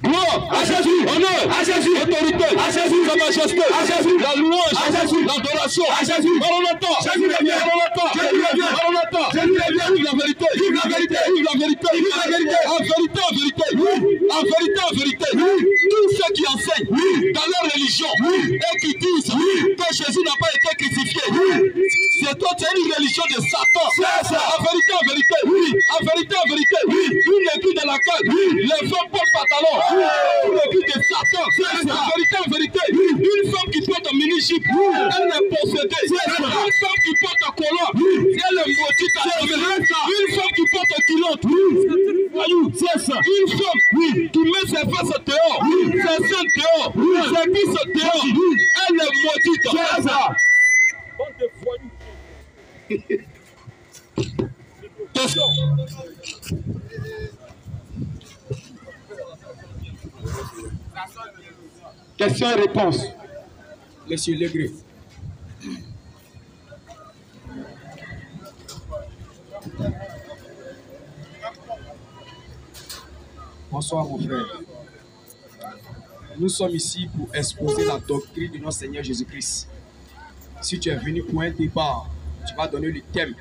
Gloire à Jésus, honneur à Jésus, autorité à Jésus, sa majesté à Jésus, la louange à Jésus, l'adoration à Jésus. Maranatha, Jésus revient, Maranatha, Jésus revient, Maranatha, Jésus revient. Vive la vérité, vive la vérité, vive la vérité, vive la vérité, en vérité, en vérité, en vérité, en vérité. Tous ceux qui enseignent dans leur religion et qui disent que Jésus n'a pas été crucifié, c'est une religion de Satan. En vérité, en vérité, en vérité, en vérité, une église dans laquelle les femmes portent pantalon. Une église de Satan. En vérité, une femme qui porte un mini-jupe, elle est possédée. Une femme qui porte un collant, elle est maudite à la vie. Une femme qui porte un culotte, c'est ça. Une femme qui met ses fesses dehors, ses seins dehors, ses cuisses dehors, elle est maudite. C'est ça. Question et réponse. Monsieur Legré. Bonsoir mon frère. Nous sommes ici pour exposer la doctrine de notre Seigneur Jésus-Christ. Si tu es venu pour un débat, tu vas donner le thème.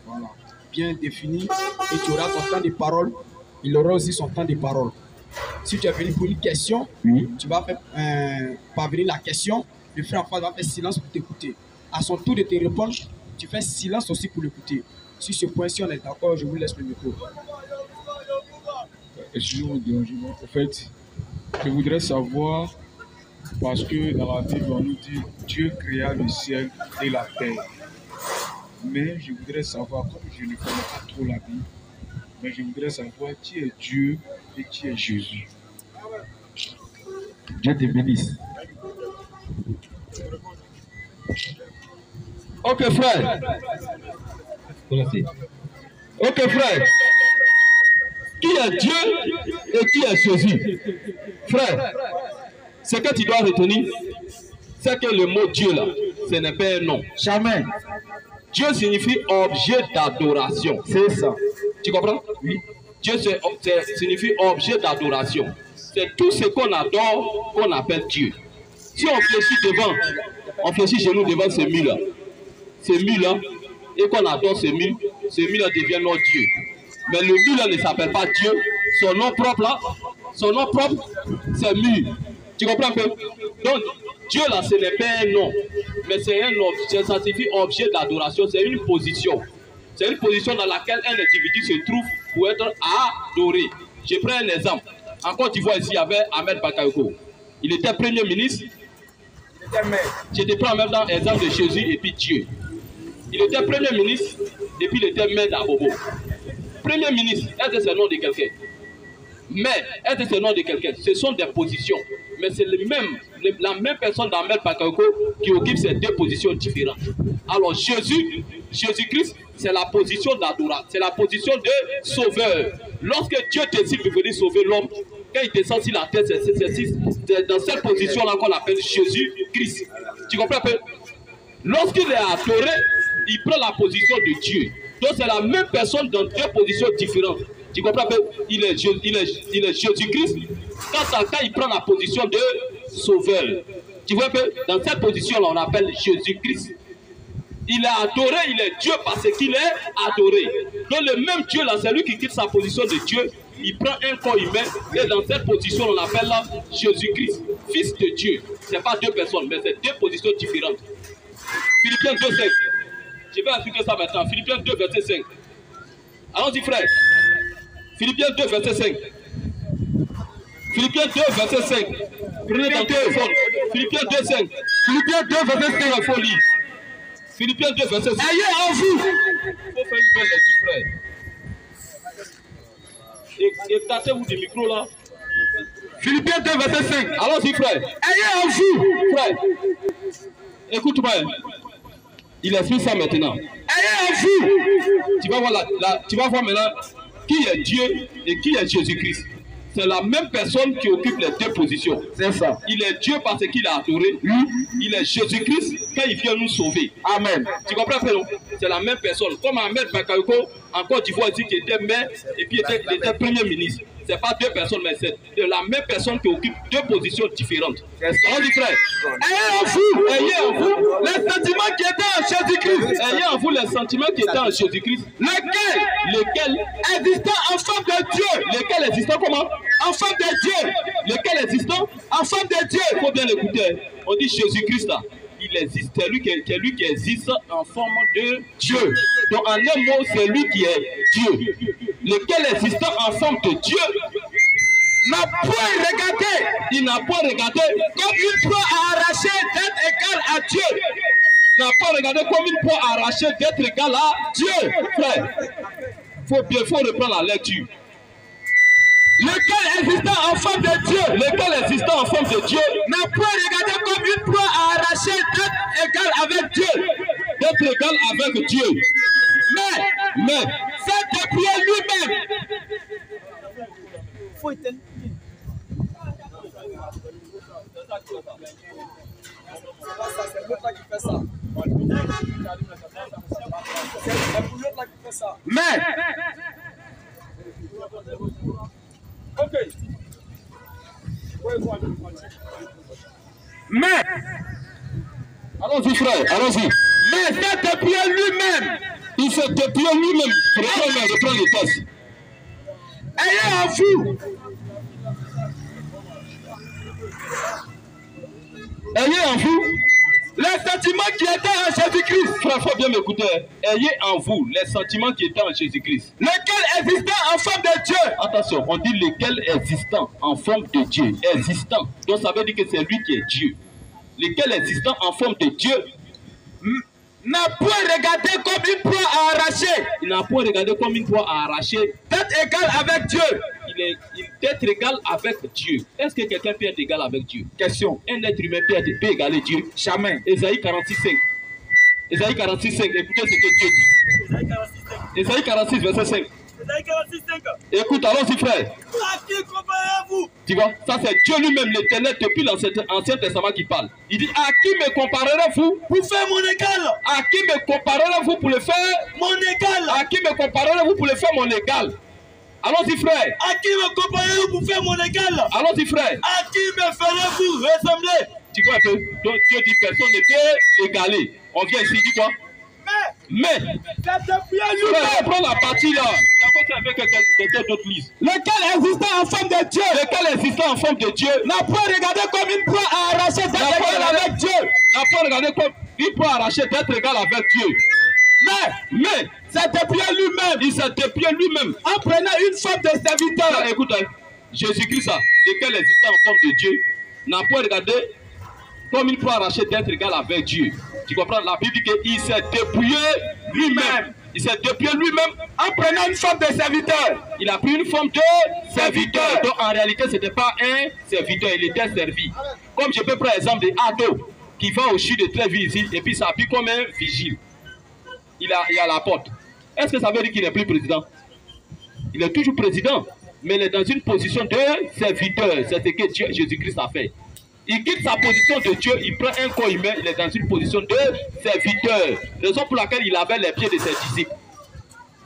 Voilà. Bien défini. Et tu auras ton temps de parole. Il aura aussi son temps de parole. Si tu es venu pour une question, tu vas faire parvenir la question. Le frère en face va faire silence pour t'écouter. À son tour de te répondre, tu fais silence aussi pour l'écouter. Sur ce point-ci, on est d'accord, je vous laisse le micro. Excusez-moi de déranger. En fait, je voudrais savoir, parce que dans la Bible, on nous dit Dieu créa le ciel et la terre. Mais je voudrais savoir, comme je ne connais pas trop la Bible, mais je voudrais savoir qui est Dieu et qui est Jésus. Dieu te bénisse. Ok frère. Ok frère. Qui est Dieu et qui est Jésus? Frère, ce que tu dois retenir, c'est que le mot Dieu là, ce n'est pas un nom. Jamais. Dieu signifie objet d'adoration. C'est ça. Tu comprends? Oui. Dieu signifie objet d'adoration. C'est tout ce qu'on adore qu'on appelle Dieu. Si on fléchit chez nous devant ce mur-là, et qu'on adore ce mur-là devient notre Dieu. Mais le mur-là ne s'appelle pas Dieu. Son nom propre, c'est mur. Tu comprends un peu? Donc, Dieu là, ce n'est pas un nom, mais c'est un objet, ça signifie objet d'adoration, c'est une position. C'est une position dans laquelle un individu se trouve pour être adoré. Je prends un exemple. En Côte d'Ivoire, ici, il y avait Ahmed Bakayoko. Il était premier ministre. Je te prends en même temps l'exemple de Jésus et puis Dieu. Il était premier ministre et puis il était maire d'Abobo. Premier ministre, est-ce que c'est le nom de quelqu'un? Mais, est-ce que c'est le nom de quelqu'un? Ce sont des positions. Mais c'est la même personne d'Ahmed Bakayoko qui occupe ces deux positions différentes. Alors, Jésus-Christ, c'est la position d'adoration, c'est la position de sauveur. Lorsque Dieu décide de venir sauver l'homme, quand il descend sur la terre, c'est dans cette position-là qu'on appelle Jésus-Christ. Tu comprends un peu? Lorsqu'il est adoré, il prend la position de Dieu. Donc c'est la même personne dans deux positions différentes. Tu comprends un peu? Il est Jésus-Christ. Quand il prend la position de sauveur. Tu vois un peu? Dans cette position-là, on appelle Jésus-Christ. Il est adoré, il est Dieu parce qu'il est adoré. Donc le même Dieu là, c'est lui qui quitte sa position de Dieu. Il prend un corps humain et dans cette position, on l'appelle là Jésus-Christ, fils de Dieu. Ce n'est pas deux personnes, mais c'est deux positions différentes. Philippiens 2,5. Je vais expliquer ça maintenant. Philippiens 2, verset 5. Allons-y, frère. Philippiens 2, verset 5. Philippiens 2, verset 5. Prenez ton téléphone. Philippiens 2, 5. Philippiens 2, verset 5, il faut lire. Philippiens 2, verset 5. Ayez en vous. Il faut faire une belle lecture, frère. Écartez-vous du micro là. Philippiens 2, verset 5. Allons-y, frère. Ayez en vous. Frère. Écoute-moi. Il explique ça maintenant. Ayez en vous. Tu vas voir maintenant qui est Dieu et qui est Jésus-Christ. C'est la même personne qui occupe les deux positions. C'est ça. Il est Dieu parce qu'il a adoré. Il est Jésus-Christ quand il vient nous sauver. Amen. Tu comprends, frère? C'est la même personne. Comme Ahmed Bakayoko en Côte d'Ivoire ici qui était maire et puis il était premier ministre. Ce n'est pas deux personnes, mais c'est de la même personne qui occupe deux positions différentes. On dit frère, ayez en vous les sentiments qui étaient en Jésus-Christ. Ayez en vous les sentiments qui étaient en Jésus-Christ. Lesquels existant en forme de Dieu. Lesquels existant comment? En forme de Dieu. Lesquels existant en forme de Dieu. Il faut bien l'écouter. On dit Jésus-Christ là. Il existe, c'est lui qui existe en forme de Dieu. Donc en un mot, c'est lui qui est Dieu. Lequel existant en forme de Dieu n'a point regardé, il n'a point regardé comme une proie à arracher d'être égal à Dieu. N'a pas regardé comme une proie à arracher d'être égal à Dieu. Frère, faut reprendre la lecture. Lequel existant en forme de Dieu, lequel existant en forme de Dieu, n'a point regardé comme une proie à arracher d'être égal avec Dieu, d'être égal avec Dieu. Mais c'est depuis lui-même. C'est l'autre là qui fait ça. C'est pour l'autre là qui fait ça. Mais, allons-y frère, allons-y. Mais c'est depuis lui-même. Il s'est depuis lui-même. Reprends le texte. Ayez en vous. Ayez en vous les sentiments qui étaient en Jésus-Christ. Frère, il faut bien m'écouter. Ayez en vous les sentiments qui étaient en Jésus-Christ. Lesquels existant en forme de Dieu. Attention, on dit lesquels existant en forme de Dieu. Existant. Donc ça veut dire que c'est lui qui est Dieu. Lesquels existant en forme de Dieu n'a point regardé comme une proie à arracher. Il n'a point regardé comme une proie à arracher. D'être égal avec Dieu. Il est égal avec Dieu. Est-ce que quelqu'un peut être égal avec Dieu? Question. Un être humain peut égaler Dieu? Jamais. Ésaïe 46:5. Ésaïe 46:5. Écoutez ce que Dieu dit. Ésaïe 46, verset 5. Ésaïe 46:5. Écoute, allons-y frère. À qui comparez-vous? Tu vois, ça c'est Dieu lui-même, l'Éternel, depuis l'Ancien Testament qui parle. Il dit, à qui me comparerez-vous pour faire mon égal? À qui me comparerez-vous pour le faire mon égal? À qui me comparerez-vous pour le faire mon égal? Allons-y frère. À qui me comparez-vous pour faire mon égal? Allons-y frère. À qui me ferez-vous ressembler? Tu vois un peu? Donc Dieu dit personne ne peut l'égaler. On vient ici, dis quoi? Mais c'est depuis lui-même. Prends la partie là. D'accord, avec quelqu'un d'autre lise. Lequel existant en forme de Dieu. Lequel existant en forme de Dieu. N'a pas regardé comme une proie à arracher d'être égal avec Dieu. N'a pas regardé comme une proie à arracher d'être égal avec Dieu. Mais c'est depuis lui-même. Il s'est depuis lui-même. En prenant une forme de serviteur. Écoute, Jésus-Christ, lequel existant en forme de Dieu, n'a pas regardé comme une proie arrachée d'être égal avec Dieu. Tu comprends? La Bible dit qu'il s'est dépouillé lui-même. Il s'est dépouillé lui-même en prenant une forme de serviteur. Il a pris une forme de serviteur. Donc en réalité, ce n'était pas un serviteur, il était servi. Comme je peux prendre l'exemple d'Ado qui va au CHU de Tréville ici et puis s'habille comme un vigile. Il est à la porte. Est-ce que ça veut dire qu'il n'est plus président? Il est toujours président, mais il est dans une position de serviteur. C'est ce que Jésus-Christ a fait. Il quitte sa position de Dieu, il prend un corps humain, il est dans une position de serviteur. Raison pour laquelle il avait les pieds de ses disciples.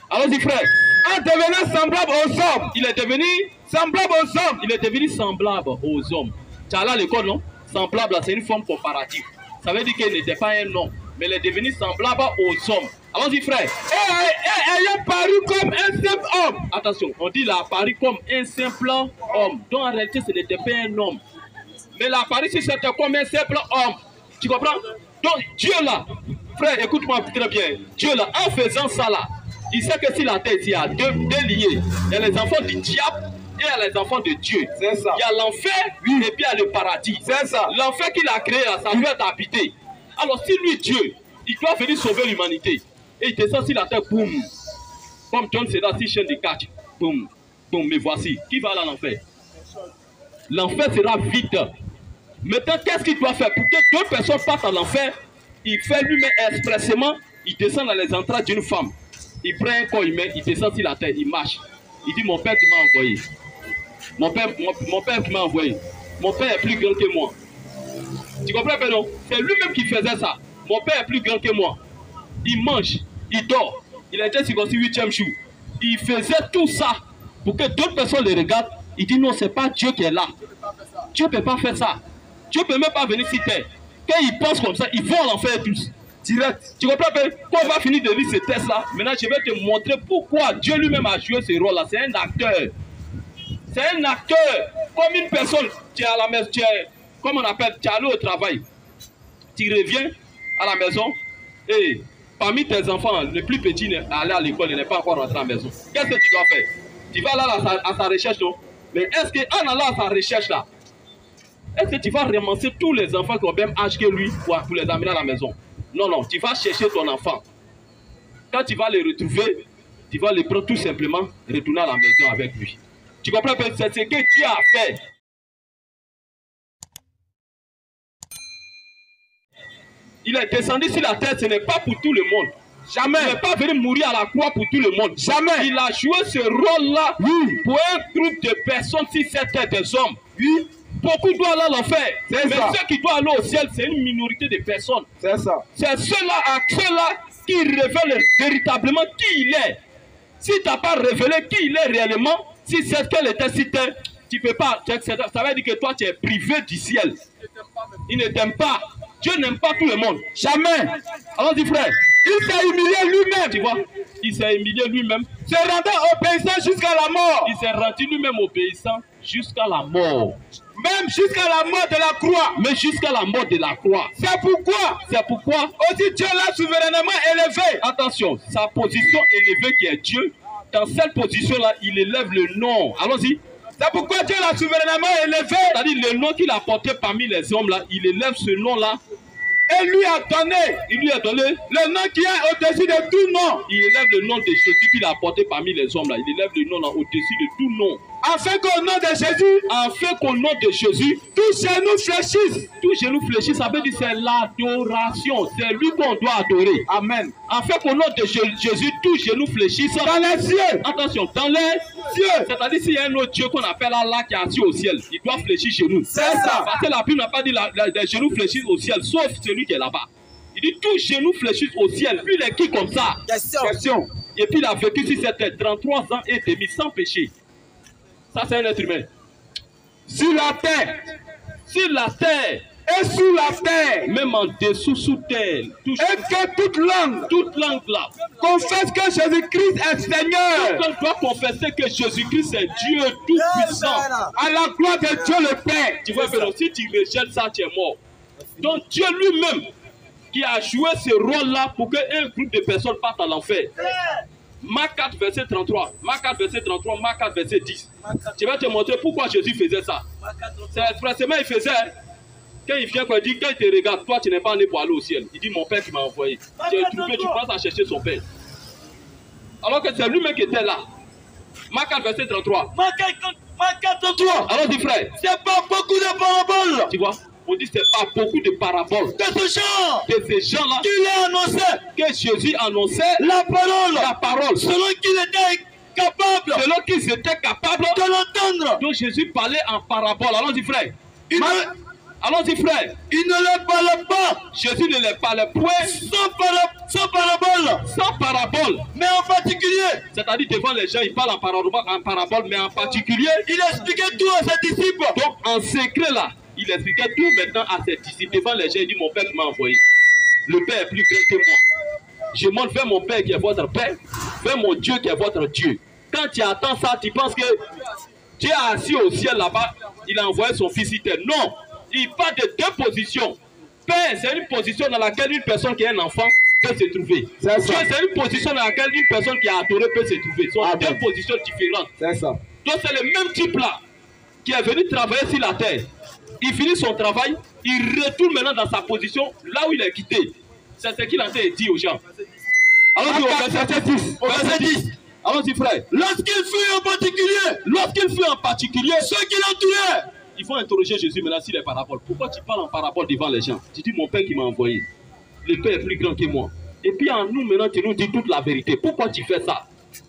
Allons-y frère. En devenant semblable aux hommes, il est devenu semblable aux hommes. Il est devenu semblable aux hommes. Tu as là l'école, non? Semblable, c'est une forme comparative. Ça veut dire qu'il n'était pas un homme, mais il est devenu semblable aux hommes. Allons-y frère. Et ayant paru comme un simple homme. Attention, on dit il a apparu comme un simple homme. Donc en réalité, ce n'était pas un homme. Mais l'apparition, c'était comme un simple homme. Tu comprends? Donc Dieu là, frère, écoute-moi très bien. Dieu là, en faisant ça là, il sait que si la terre, il y a deux liés. Il y a les enfants du diable et il y a les enfants de Dieu. C'est ça. Il y a l'enfer et puis il y a le paradis. C'est ça. L'enfer qu'il a créé là, ça doit être habité. Alors si lui, Dieu, il doit venir sauver l'humanité. Et il descend sur la terre, boum. Comme John Cena, si chaîne de catch, boum, boum, mais voici. Qui va aller à l'enfer? L'enfer sera vide. Maintenant, qu'est-ce qu'il doit faire? Pour que deux personnes partent à l'enfer, il fait lui-même expressément, il descend dans les entrailles d'une femme. Il prend un corps humain, il descend sur la terre, il marche. Il dit, mon père qui m'a envoyé. Mon père qui m'a envoyé. Mon père est plus grand que moi. Tu comprends pas, non? C'est lui-même qui faisait ça. Mon père est plus grand que moi. Il mange, il dort. Il était circoncis 8e jour. Il faisait tout ça pour que d'autres personnes le regardent. Il dit non, c'est pas Dieu qui est là. Dieu ne peut pas faire ça. Dieu ne peut même pas venir sur terre. Quand ils pensent comme ça, ils vont en enfer tous. Direct. Tu comprends? Quand on va finir de lire ce texte-là, maintenant je vais te montrer pourquoi Dieu lui-même a joué ce rôle-là. C'est un acteur. C'est un acteur. Comme une personne, tu es à la maison, comme on appelle, tu es allé au travail. Tu reviens à la maison et parmi tes enfants, le plus petit est allé à l'école, il n'est pas encore rentré à la maison. Qu'est-ce que tu dois faire? Tu vas aller à sa recherche, non? Mais est-ce qu'en allant à sa recherche là, est-ce que tu vas ramasser tous les enfants qui ont le même âge que lui pour les amener à la maison? Non, non, tu vas chercher ton enfant. Quand tu vas les retrouver, tu vas les prendre tout simplement et retourner à la maison avec lui. Tu comprends? C'est ce que Dieu a fait. Il est descendu sur la terre, ce n'est pas pour tout le monde. Jamais. Il n'est pas venu mourir à la croix pour tout le monde. Jamais. Il a joué ce rôle-là pour un groupe de personnes sur cette terre des hommes. Oui. Beaucoup doivent aller à l'enfer. Mais ceux qui doivent aller au ciel, c'est une minorité de personnes. C'est ça. C'est ceux-là qui révèlent véritablement qui il est. Si tu n'as pas révélé qui il est réellement, si c'est qu'elle était si terre, tu ne peux pas. Ça veut dire que toi, tu es privé du ciel. Il ne t'aime pas. Dieu n'aime pas tout le monde. Jamais. Alors dis frère, il s'est humilié lui-même. Tu vois, il s'est humilié lui-même. Se rendant obéissant jusqu'à la mort. Il s'est rendu lui-même obéissant jusqu'à la mort. Même jusqu'à la mort de la croix. Mais jusqu'à la mort de la croix. C'est pourquoi aussi Dieu l'a souverainement élevé. Attention, sa position élevée qui est Dieu. Dans cette position-là, il élève le nom. Allons-y. C'est pourquoi Dieu l'a souverainement élevé. C'est-à-dire le nom qu'il a porté parmi les hommes là, il élève ce nom-là. Et lui a donné. Il lui a donné le nom qui est au-dessus de tout nom. Il élève le nom de Jésus qu'il a porté parmi les hommes là. Il élève le nom là au-dessus de tout nom. Afin qu'au nom de Jésus, tous genou fléchissent. Tous genoux fléchissent, ça veut dire c'est l'adoration. C'est lui qu'on doit adorer. Amen. Afin qu'au nom de Jésus, tous genoux fléchissent. Dans les cieux. Attention, dans les cieux. C'est-à-dire s'il y a un autre Dieu qu'on appelle Allah qui est assis au ciel, il doit fléchir chez nous. C'est ça. Parce que la Bible n'a pas dit les genoux fléchissent au ciel, sauf celui qui est là-bas. Il dit tous genoux fléchissent au ciel. Puis il est qui comme ça? Question. Et puis il a vécu sur cette terre 33 ans et demi sans péché. Ça, c'est un être humain. Sur la terre. Sur la terre. Et sous la terre. Même en dessous, sous terre. Et que toute langue là, confesse que Jésus-Christ est Seigneur. Toute langue doit confesser que Jésus-Christ est Dieu tout-puissant. À la gloire de Dieu le Père. Tu vois, mais si tu rejettes ça, tu es mort. Donc Dieu lui-même qui a joué ce rôle-là pour qu'un groupe de personnes partent à l'enfer. Marc 4, verset 33. Marc 4, verset 33. Marc 4, verset 10. Je vais te montrer pourquoi Jésus faisait ça. C'est expressément il faisait. Quand il vient, il dit, quand il te regarde, toi tu n'es pas né pour aller au ciel. Il dit, mon père qui m'a envoyé. Tu as trouvé, tu penses à chercher son père. Alors que c'est lui-même qui était là. Marc 4, verset 33. Marc 4, 33. Alors dis frère, c'est pas beaucoup de paraboles. Tu vois? On dit que ce n'est pas beaucoup de paraboles. De ces gens-là. Qu'il a annoncé. Que Jésus annonçait la parole. Selon qu'ils étaient capables. De l'entendre. Donc Jésus parlait en parabole. Allons-y frère. Allons-y frère. Il ne les parlait pas. Jésus ne les parlait point. Sans parabole. Mais en particulier. C'est-à-dire devant les gens, il parle en parabole. Mais en particulier. Il expliquait tout à ses disciples. Donc en secret là. Il expliquait tout maintenant à ses disciples. Devant les gens, il dit, mon père qui m'a envoyé. Le Père est plus grand que moi. Je montre vers mon Père qui est votre Père, vers mon Dieu qui est votre Dieu. Quand tu attends ça, tu penses que Dieu est assis au ciel là-bas, il a envoyé son fils ici. Non, il parle de deux positions. Père, c'est une position dans laquelle une personne qui a un enfant peut se trouver. Dieu, c'est une position dans laquelle une personne qui a adoré peut se trouver. Ce sont deux positions différentes. C'est ça. Donc c'est le même type là qui est venu travailler sur la terre. Il finit son travail, il retourne maintenant dans sa position, là où il est quitté. C'est ce qu'il a dit aux gens. Allons-y au verset 10. Verset 10. Allons-y frère. Lorsqu'il fut en particulier, ceux qui l'entouraient. Il faut interroger Jésus maintenant sur les paraboles. Pourquoi tu parles en parabole devant les gens? Tu dis mon Père qui m'a envoyé. Le Père est plus grand que moi. Et puis en nous maintenant tu nous dis toute la vérité. Pourquoi tu fais ça?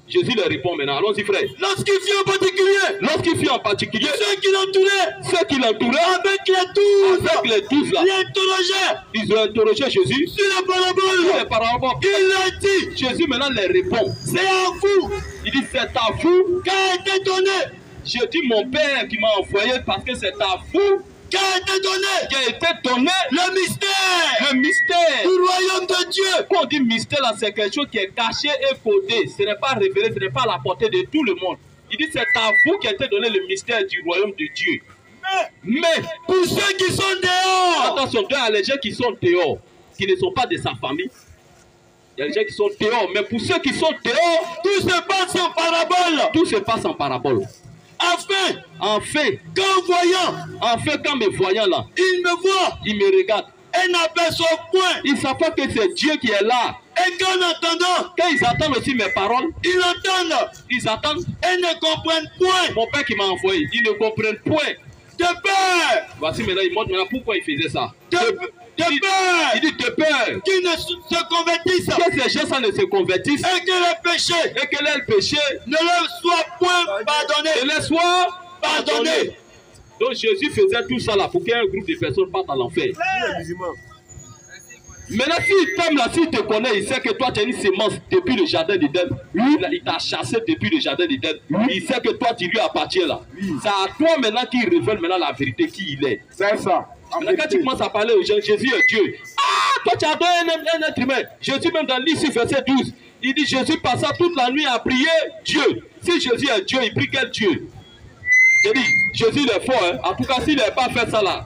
Jésus leur répond maintenant. Allons-y, frère. Lorsqu'il fut en particulier, Lorsqu'il fut en particulier, ceux qui l'entouraient, ceux qui l'entouraient, avec les 12 là, l'interrogeaient ils ont interrogé Jésus sur la parabole. les paraboles. Il leur dit, Jésus maintenant leur répond. c'est à vous Il dit, c'est à vous qu'a été donné, Je dis mon Père qui m'a envoyé parce que c'est à vous qu'a été donné qui a été donné le mystère le mystère. du royaume de Dieu. Quand on dit mystère, là, c'est quelque chose qui est caché et codé. Ce n'est pas révélé, ce n'est pas à la portée de tout le monde. Il dit, c'est à vous qui a été donné le mystère du royaume de Dieu. Mais, Pour ceux qui sont dehors, attention, il y a les gens qui sont dehors, qui ne sont pas de sa famille. Il y a les gens qui sont dehors, mais pour ceux qui sont dehors, tout se passe en parabole. tout se passe en parabole. Enfin, Enfin, quand me voyant là, il me voit il me regarde. et n'aperçoit point. Ils ne savent pas que c'est Dieu qui est là. Et qu'en attendant, Quand ils attendent aussi mes paroles, ils entendent ils attendent et ne comprennent point. mon Père qui m'a envoyé. Ils ne comprennent point. De peur, Voici maintenant, il montre maintenant pourquoi il faisait ça. de Il peur dit de peur qu'ils ne se convertissent que ces gens ne se convertissent et que le péché et que leur péché ne leur soit point pardonné. ne leur soit Pardonné. pardonné. Donc Jésus faisait tout ça là pour qu'un groupe de personnes partent à l'enfer. Maintenant, s'il t'aime là, s'il te connaît, il sait que toi tu as une sémence depuis le jardin d'Éden. Il t'a chassé depuis le jardin d'Éden. Il sait que toi tu lui appartiens là. C'est à toi maintenant qu'il révèle maintenant la vérité qui il est. C'est ça. Maintenant, quand tu commences à parler aux gens, Jésus est Dieu. Ah, toi tu adores un être humain. Jésus même dans l'Ici verset 12, il dit Jésus passa toute la nuit à prier Dieu. Si Jésus est Dieu, il prie quel Dieu? J'ai dit, Jésus il est fort. Hein? En tout cas, s'il n'avait pas fait ça là,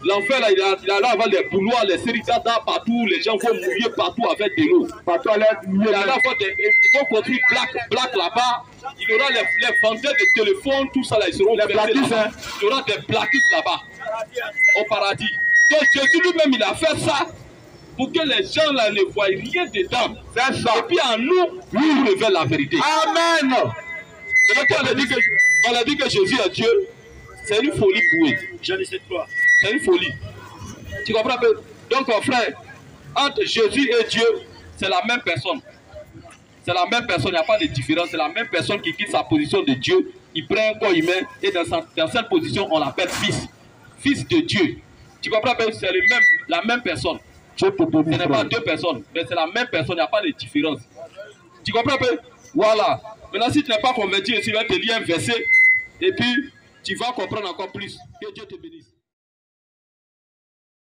l'enfer là, il allait avoir les bouloirs, les sérigadas partout, les gens vont mouiller partout avec de l'eau. Partout à l'air Il allait avoir ils vont construire black là-bas. Il y aura les vendeurs de téléphones, tout ça là, ils seront plaquistes, là-bas. hein. Il y aura des plaquistes là-bas, au paradis. Donc Jésus lui-même, il a fait ça pour que les gens là ne voient rien dedans. C'est ça. Et puis à nous, lui, il révèle la vérité. Amen. Maintenant, quand on a dit que Jésus est Dieu, c'est une folie pour eux. Je ne sais pas. C'est une folie. Tu comprends un peu? Donc, mon frère, entre Jésus et Dieu, c'est la même personne. C'est la même personne, il n'y a pas de différence. C'est la même personne qui quitte sa position de Dieu. Il prend un corps humain et dans cette position, on l'appelle fils. Fils de Dieu. Tu comprends un peu? C'est la même personne. Ce n'est pas deux personnes, mais c'est la même personne, il n'y a pas de différence. Tu comprends un peu? Voilà. Maintenant, si tu n'es pas converti, tu vas te lire un verset et puis tu vas comprendre encore plus. Que Dieu te bénisse.